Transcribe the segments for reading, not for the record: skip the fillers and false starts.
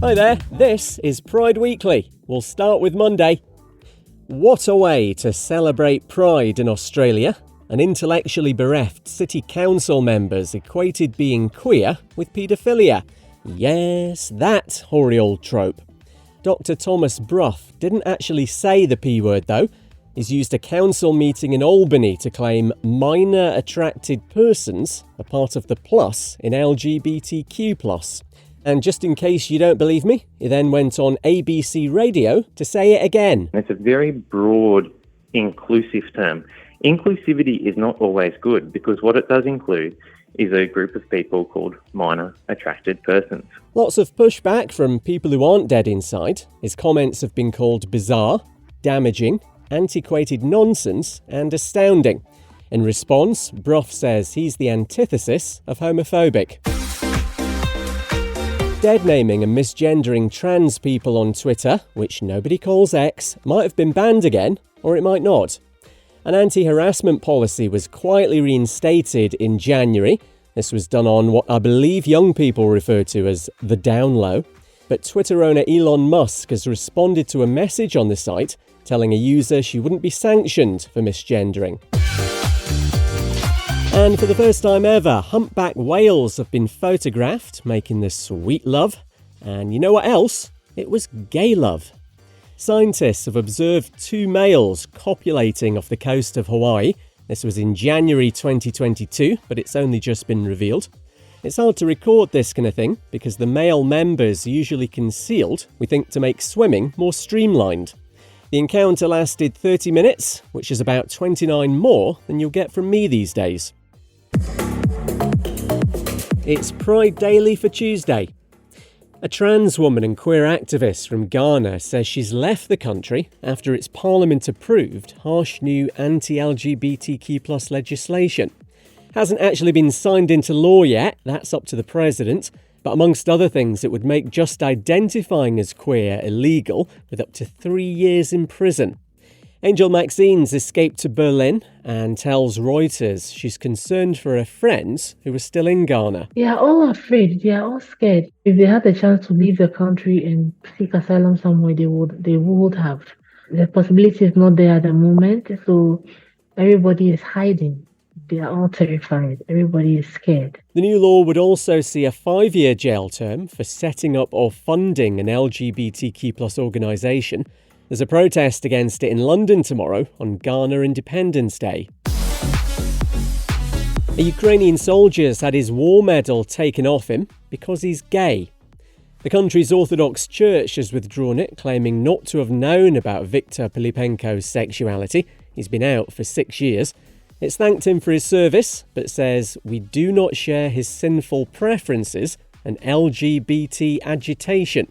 Hi there, this is Pride Weekly. We'll start with Monday. What a way to celebrate Pride in Australia. An intellectually bereft city council members equated being queer with paedophilia. Yes, that hoary old trope. Dr. Thomas Brough didn't actually say the P word though. He's used a council meeting in Albany to claim minor attracted persons are part of the plus in LGBTQ+. And just in case you don't believe me, he then went on ABC Radio to say it again. It's a very broad, inclusive term. Inclusivity is not always good because what it does include is a group of people called minor attracted persons. Lots of pushback from people who aren't dead inside. His comments have been called bizarre, damaging, antiquated nonsense and astounding. In response, Brough says he's the antithesis of homophobic. Dead-naming and misgendering trans people on Twitter, which nobody calls X, might have been banned again, or it might not. An anti-harassment policy was quietly reinstated in January. This was done on what I believe young people refer to as the down low. But Twitter owner Elon Musk has responded to a message on the site telling a user she wouldn't be sanctioned for misgendering. And for the first time ever, humpback whales have been photographed making this sweet love. And you know what else? It was gay love. Scientists have observed two males copulating off the coast of Hawaii. This was in January 2022, but it's only just been revealed. It's hard to record this kind of thing because the male members are usually concealed, we think to make swimming more streamlined. The encounter lasted 30 minutes, which is about 29 more than you'll get from me these days. It's Pride Daily for Tuesday. A trans woman and queer activist from Ghana says she's left the country after its parliament approved harsh new anti-LGBTQ+ legislation. Hasn't actually been signed into law yet, that's up to the president, but amongst other things it would make just identifying as queer illegal with up to 3 years in prison. Angel Maxine's escaped to Berlin and tells Reuters she's concerned for her friends who are still in Ghana. They are all afraid. They are all scared. If they had the chance to leave the country and seek asylum somewhere, they would have. The possibility is not there at the moment, so everybody is hiding. They are all terrified. Everybody is scared. The new law would also see a 5-year jail term for setting up or funding an LGBTQ+ organisation. There's a protest against it in London tomorrow on Ghana Independence Day. A Ukrainian soldier's had his war medal taken off him because he's gay. The country's Orthodox Church has withdrawn it, claiming not to have known about Viktor Pilipenko's sexuality. He's been out for 6 years. It's thanked him for his service, but says we do not share his sinful preferences and LGBT agitation.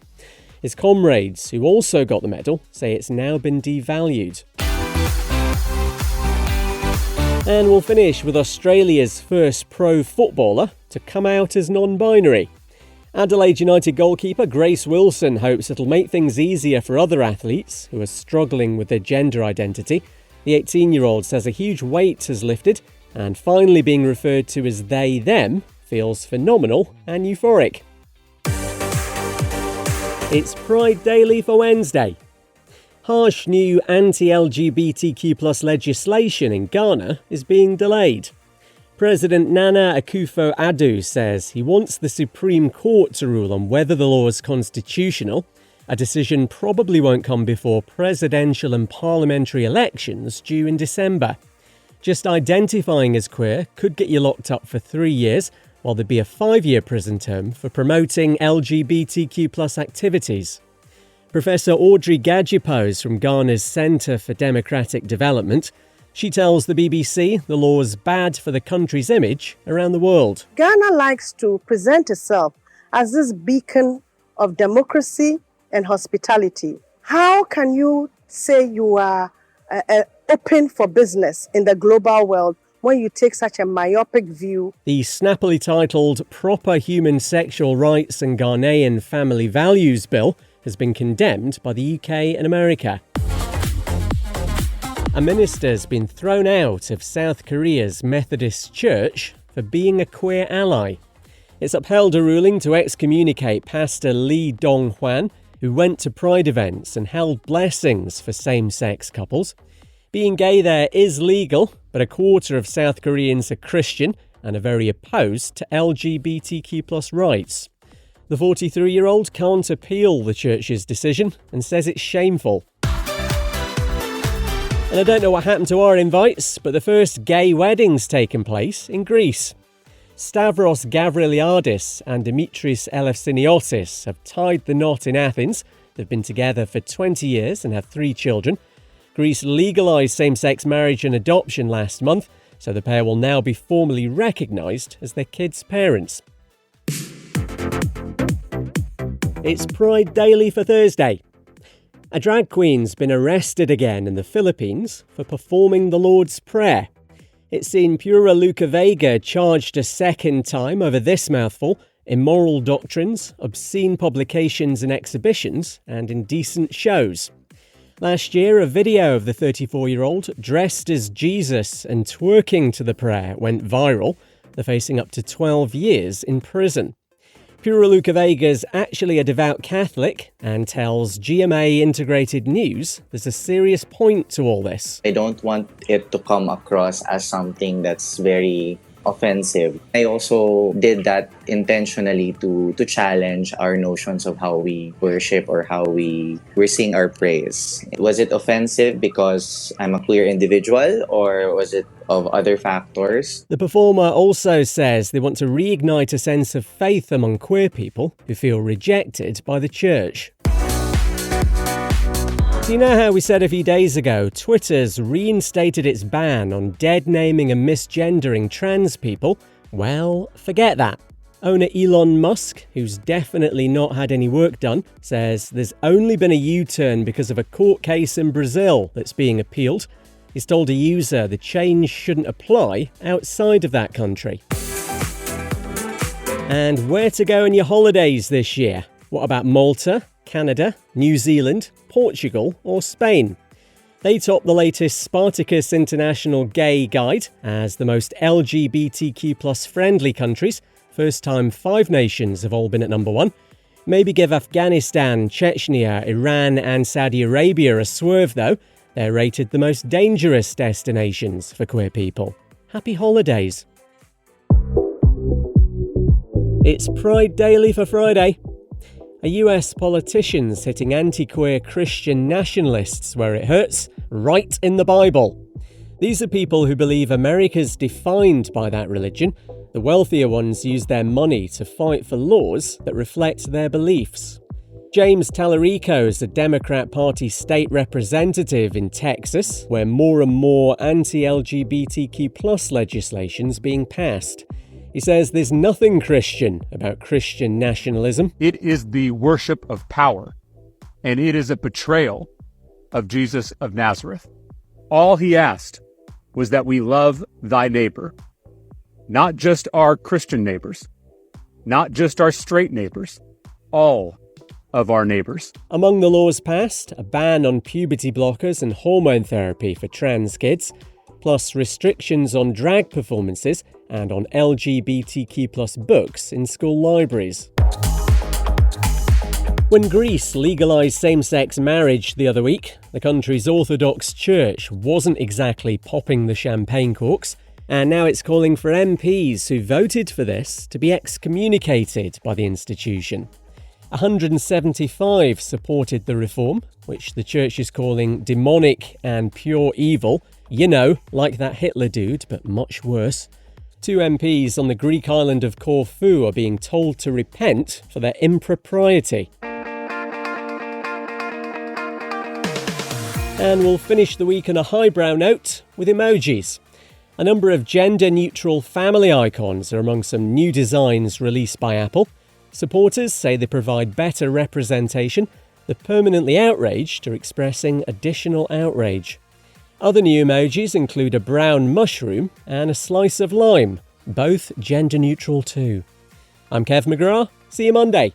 His comrades, who also got the medal, say it's now been devalued. And we'll finish with Australia's first pro footballer to come out as non-binary. Adelaide United goalkeeper Grace Wilson hopes it'll make things easier for other athletes who are struggling with their gender identity. The 18-year-old says a huge weight has lifted, and finally being referred to as they/them feels phenomenal and euphoric. It's Pride Daily for Wednesday. Harsh new anti-LGBTQ+ legislation in Ghana is being delayed. President Nana Akufo-Addo says he wants the Supreme Court to rule on whether the law is constitutional. A decision probably won't come before presidential and parliamentary elections due in December. Just identifying as queer could get you locked up for 3 years, while there'd be a 5-year prison term for promoting LGBTQ+ activities. Professor Audrey Gadjipose from Ghana's Centre for Democratic Development, she tells the BBC the law is bad for the country's image around the world. Ghana likes to present itself as this beacon of democracy and hospitality. How can you say you are open for business in the global world when you take such a myopic view? The snappily titled Proper Human Sexual Rights and Ghanaian Family Values Bill has been condemned by the UK and America. A minister's been thrown out of South Korea's Methodist Church for being a queer ally. It's upheld a ruling to excommunicate Pastor Lee Dong-hwan, who went to pride events and held blessings for same-sex couples. Being gay there is legal, but a quarter of South Koreans are Christian and are very opposed to LGBTQ+ rights. The 43-year-old can't appeal the church's decision and says it's shameful. And I don't know what happened to our invites, but the first gay wedding's taken place in Greece. Stavros Gavriliadis and Dimitris Elefsiniotis have tied the knot in Athens. They've been together for 20 years and have 3 children. Greece legalised same-sex marriage and adoption last month, so the pair will now be formally recognised as their kids' parents. It's Pride Daily for Thursday. A drag queen's been arrested again in the Philippines for performing the Lord's Prayer. It's seen Pura Luca Vega charged a second time over this mouthful: immoral doctrines, obscene publications and exhibitions, and indecent shows. Last year, a video of the 34-year-old dressed as Jesus and twerking to the prayer went viral. They're facing up to 12 years in prison. Pura Luca Vega's actually a devout Catholic and tells GMA Integrated News there's a serious point to all this. I don't want it to come across as something that's very offensive. I also did that intentionally to challenge our notions of how we worship or how we sing our praise. Was it offensive because I'm a queer individual, or was it of other factors? The performer also says they want to reignite a sense of faith among queer people who feel rejected by the church. Do you know how we said a few days ago Twitter's reinstated its ban on dead-naming and misgendering trans people? Well, forget that. Owner Elon Musk, who's definitely not had any work done, says there's only been a U-turn because of a court case in Brazil that's being appealed. He's told a user the change shouldn't apply outside of that country. And where to go on your holidays this year? What about Malta, Canada, New Zealand, Portugal or Spain? They top the latest Spartacus International Gay Guide as the most LGBTQ+ friendly countries. First time 5 nations have all been at number 1. Maybe give Afghanistan, Chechnya, Iran and Saudi Arabia a swerve though. They're rated the most dangerous destinations for queer people. Happy holidays. It's Pride Daily for Friday. A US politician's hitting anti-queer Christian nationalists where it hurts, right in the Bible. These are people who believe America's defined by that religion. The wealthier ones use their money to fight for laws that reflect their beliefs. James Tallarico is a Democrat Party state representative in Texas, where more and more anti-LGBTQ+ legislation's being passed. He says there's nothing Christian about Christian nationalism. It is the worship of power, and it is a betrayal of Jesus of Nazareth. All he asked was that we love thy neighbor, not just our Christian neighbors, not just our straight neighbors, all of our neighbors. Among the laws passed, a ban on puberty blockers and hormone therapy for trans kids, plus restrictions on drag performances and on LGBTQ+ books in school libraries. When Greece legalised same-sex marriage the other week, the country's Orthodox Church wasn't exactly popping the champagne corks, and now it's calling for MPs who voted for this to be excommunicated by the institution. 175 supported the reform, which the church is calling demonic and pure evil. You know, like that Hitler dude, but much worse. 2 MPs on the Greek island of Corfu are being told to repent for their impropriety. And we'll finish the week on a highbrow note with emojis. A number of gender-neutral family icons are among some new designs released by Apple. Supporters say they provide better representation. The permanently outraged are expressing additional outrage. Other new emojis include a brown mushroom and a slice of lime, both gender-neutral too. I'm Kev McGrath. See you Monday.